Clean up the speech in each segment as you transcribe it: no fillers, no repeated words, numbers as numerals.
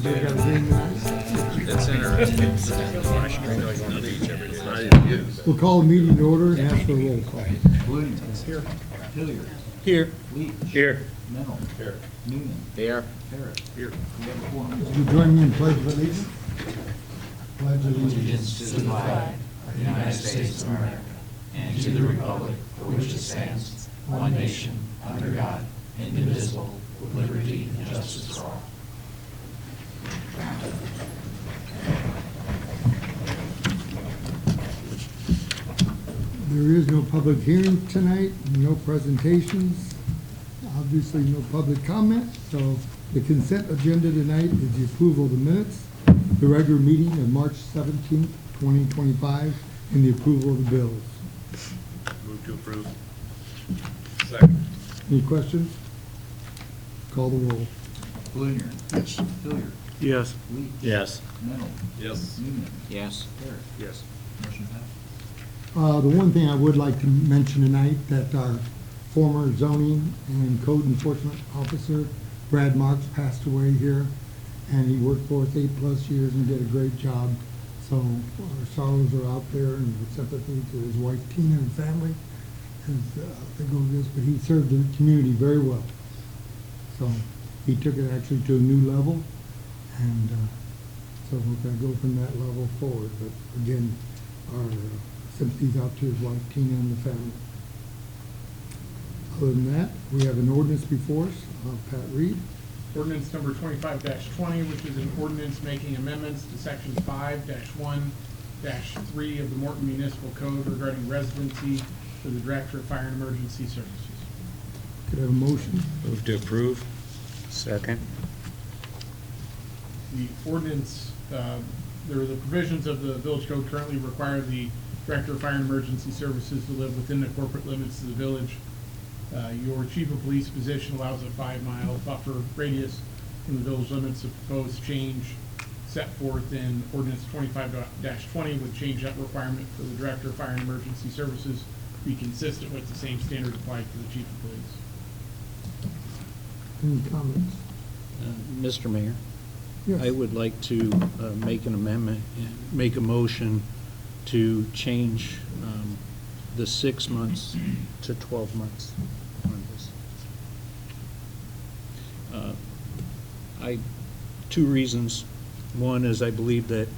Everybody got a green light? It's interesting. I feel like going to the beach every day. We'll call the meeting to order and ask for a roll call. Williams. Here. Hilliard. Here. Leach. Here. Mennel. Here. Newman. There. Parrott. Here. We have a quorum. Would you join me in pledge of allegiance? Pledge allegiance. Allegiance to the flag of the United States of America and to the republic for which it stands, one nation, under God, indivisible, with liberty and justice for all. There is no public hearing tonight, no presentations, obviously no public comment, so the consent agenda tonight is the approval of the minutes, the regular meeting of March 17th, 2025, and the approval of the bills. Move to approve. Second. Any questions? Call the roll. Williams. Yes. Hilliard. Yes. Leach. Yes. Mennel. Yes. Newman. Yes. Parrott. Yes. Motion passed. The one thing I would like to mention tonight, that our former zoning and code enforcement officer, Brad Marks, passed away here, and he worked for us 8+ years and did a great job. So our sorrows are out there, and our sympathy to his wife Tina and family as they go to this, but he served the community very well. So he took it actually to a new level, and so we're going to go from that level forward. But again, our sympathies out to his wife Tina and the family. Other than that, we have an ordinance before us. Pat Reed. Ordinance number 25-20, which is an ordinance making amendments to sections 5-1-3 of the Morton Municipal Code regarding residency for the Director of Fire and Emergency Services. Could I have a motion? Move to approve. Second. The ordinance, there are the provisions of the village code currently require the Director of Fire and Emergency Services to live within the corporate limits of the village. Your chief of police position allows a 5-mile buffer radius from the village limits. A proposed change set forth in ordinance 25-20 would change that requirement for the Director of Fire and Emergency Services to be consistent with the same standard applied to the chief of police. Any comments? Mr. Mayor, Yes. I would like to make an amendment, and make a motion to change the 6 months to 12 months on this. Two reasons. One is I believe that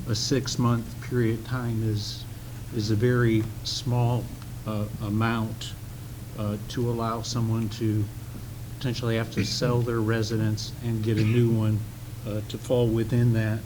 a 6-month period of time is a very small amount to allow someone to potentially have to sell their residence and get a new one to fall within that,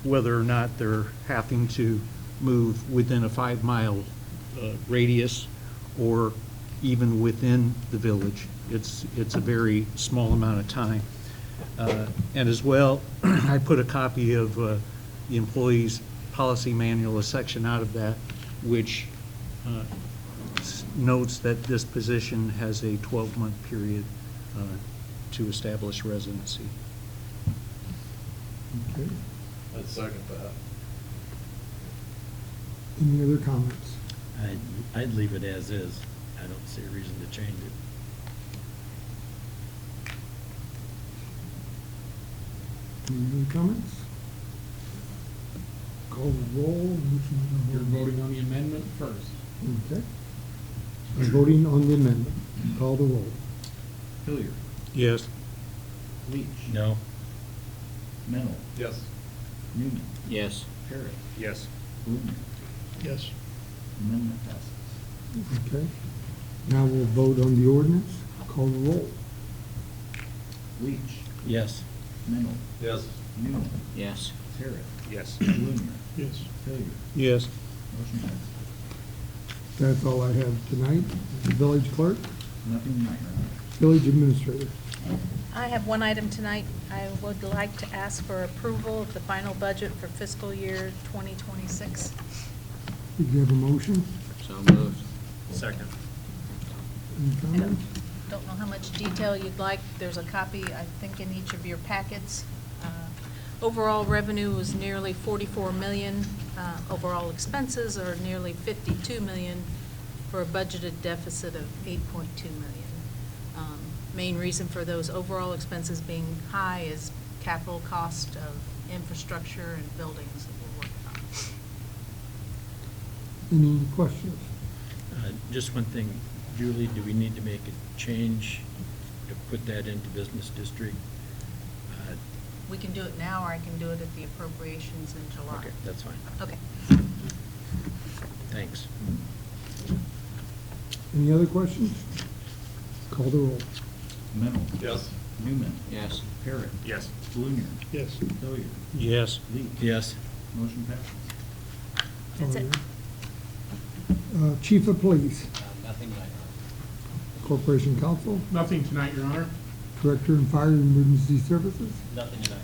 whether or not they're having to move within a 5-mile radius or even within the village. It's a very small amount of time. And as well, I put a copy of the employee's policy manual, a section out of that, which notes that this position has a 12-month period to establish residency. Okay. I'd second that. Any other comments? I'd leave it as is. I don't see a reason to change it. Any other comments? Call the roll. You're voting on the amendment first. Okay. I'm voting on the amendment. Call the roll. Hilliard. Yes. Leach. No. Mennel. Yes. Newman. Yes. Parrott. Yes. Williams. Yes. Amendment passes. Okay. Now we'll vote on the ordinance. Call the roll. Leach. Yes. Mennel. Yes. Newman. Yes. Parrott. Yes. Williams. Yes. Hilliard. Yes. Motion passed. That's all I have tonight. The village clerk, Nothing tonight, Your Honor. village administrator. I have one item tonight. I would like to ask for approval of the final budget for fiscal year 2026. Did you have a motion? So moved. Second. Any I comments? don't know how much detail you'd like. There's a copy, I think, in each of your packets. Overall revenue was nearly 44 million. Overall expenses are nearly 52 million for a budgeted deficit of 8.2 million. Main reason for those overall expenses being high is capital cost of infrastructure and buildings that we're working on. Any questions? Just one thing, Julie, do we need to make a change to put that into business district? We can do it now, or I can do it at the appropriations in July. Okay, that's fine. Okay. Thanks. Any other questions? Call the roll. Mennel. Yes. Newman. Yes. Parrot. Yes. Blunier. Yes. Hilliard. Yes. Lee. Yes. Motion passes. That's it. Chief of Police, Nothing tonight, Corporation Counsel, Nothing tonight, Your Honor. Director of Fire and Emergency Services, Nothing tonight,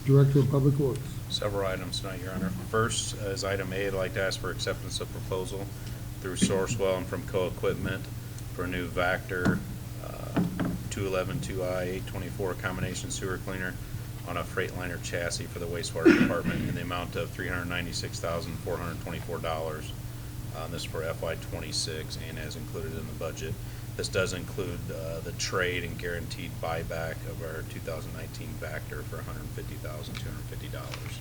Director of Public Works. Several items tonight, Your Honor. First, as item A, I'd like to ask for acceptance of proposal through Sourcewell and from Co-Equipment for a new Vector 211-2I 824 combination sewer cleaner on a Freightliner chassis for the wastewater department in the amount of $396,424. This is for FY26 and as included in the budget. This does include the trade and guaranteed buyback of our 2019 Vector for $150,250.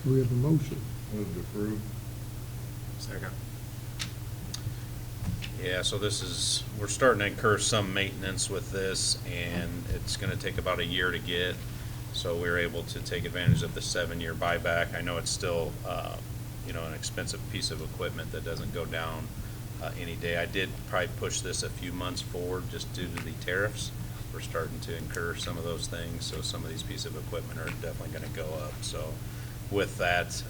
Do we have a motion? Move to approve. Second. Yeah, so this is, we're starting to incur some maintenance with this, and it's gonna take about a year to get. So we were able to take advantage of the 7-year buyback. I know it's still, an expensive piece of equipment that doesn't go down any day. I did probably push this a few months forward just due to the tariffs. We're starting to incur some of those things, so some of these pieces of equipment are definitely gonna go up. So with that,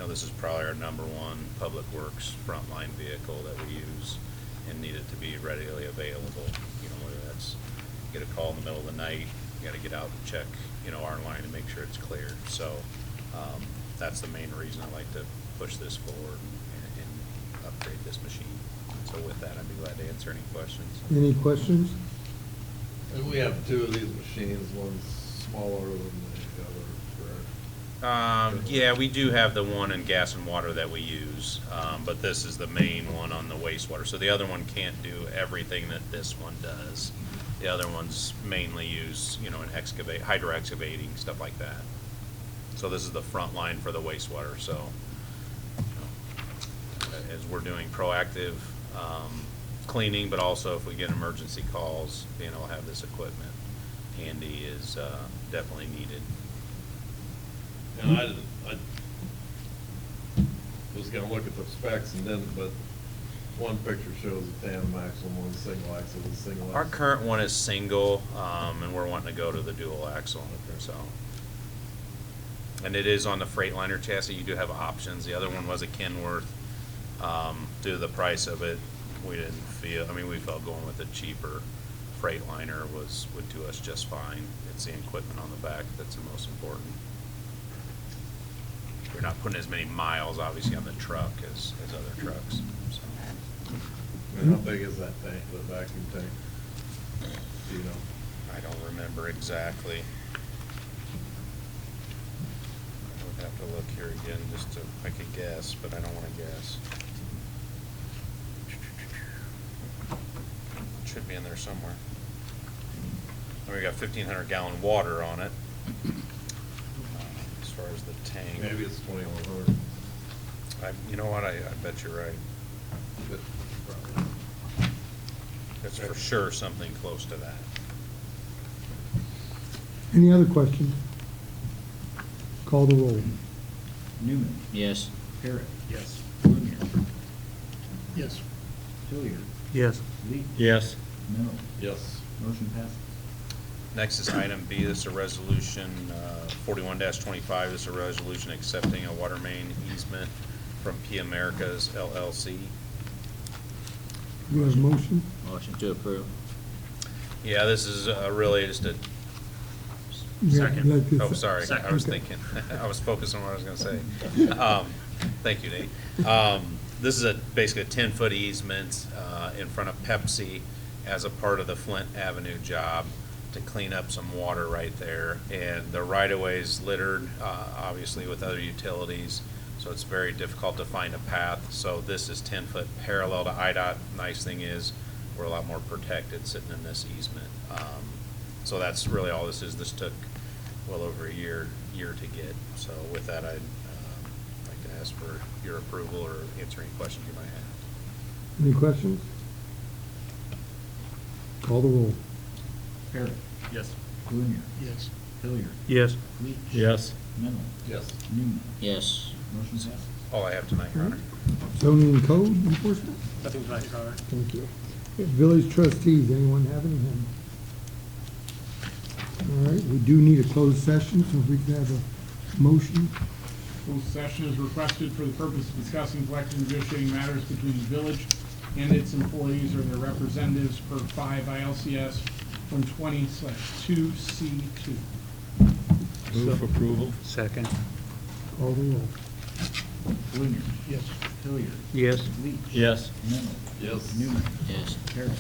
this is probably our #1 Public Works frontline vehicle that we use and need it to be readily available. Whether that's, get a call in the middle of the night, you gotta get out and check, our line and make sure it's cleared. So, that's the main reason I like to push this forward and upgrade this machine. So with that, I'd be glad to answer any questions. Any questions? And we have two of these machines, one's smaller than the other, correct? Yeah, we do have the one in gas and water that we use, but this is the main one on the wastewater. So the other one can't do everything that this one does. The other one's mainly used, in hydro excavating, stuff like that. So this is the front line for the wastewater. So as we're doing proactive cleaning, but also if we get emergency calls, being able to have this equipment handy is definitely needed. And I was gonna look at the specs and then, but one picture shows a tandem axle, one single axle, the single axle. Our current one is single, and we're wanting to go to the dual axle, so. And it is on the Freightliner chassis. You do have options. The other one was a Kenworth. Due to the price of it, we felt going with a cheaper Freightliner would do us just fine. It's the equipment on the back that's the most important. We're not putting as many miles, obviously, on the truck as other trucks, so. And how big is that tank, the vacuum tank? Do you know? I don't remember exactly. I would have to look here again just to, I could guess, but I don't want to guess. It should be in there somewhere. And we got 1,500 gallon water on it. As far as the tank. Maybe it's 2,100. You know what, I bet you're right. But probably. It's for sure something close to that. Any other questions? Call the roll. Newman. Yes. Parrot. Yes. Blunier. Yes. Hilliard. Yes. Lee. Yes. Mennel. Yes. Motion passes. Next is item B, this is a resolution 41-25, this is a resolution accepting a water main easement from P Americas LLC. Do we have a motion? Motion to approve. Yeah, this is really just a, Yeah, I'd like to- oh, sorry, I was Okay. thinking, I was focused on what I was gonna say. Thank you, Nate. This is basically a 10-foot easement in front of Pepsi as a part of the Flint Avenue job to clean up some water right there. And the right-of-way is littered, obviously, with other utilities, so it's very difficult to find a path. So this is 10-foot parallel to IDOT. Nice thing is, we're a lot more protected sitting in this easement. So that's really all this is. This took well over a year to get. So with that, I'd like to ask for your approval or answer any questions you might have. Any questions? Call the roll. Parrot, Yes. Blunier, Yes. Hilliard, Yes. Leach. Yes. Mennel. Yes. Newman. Yes. Motion passes. All I have tonight, Your Honor. Zoning and code enforcement? Nothing tonight, Your Honor. Thank you. Village trustees, anyone have anything? All right, we do need a closed session, so if we could have a motion. Closed session is requested for the purpose of discussing collective negotiating matters between the village and its employees or their representatives per 5 ILCS 120/2C2. Move approval. Second. Call the roll. Blunier, Yes. Hilliard, Yes. Leach. Yes. Mennel. Yes. Newman. Yes. Parrot.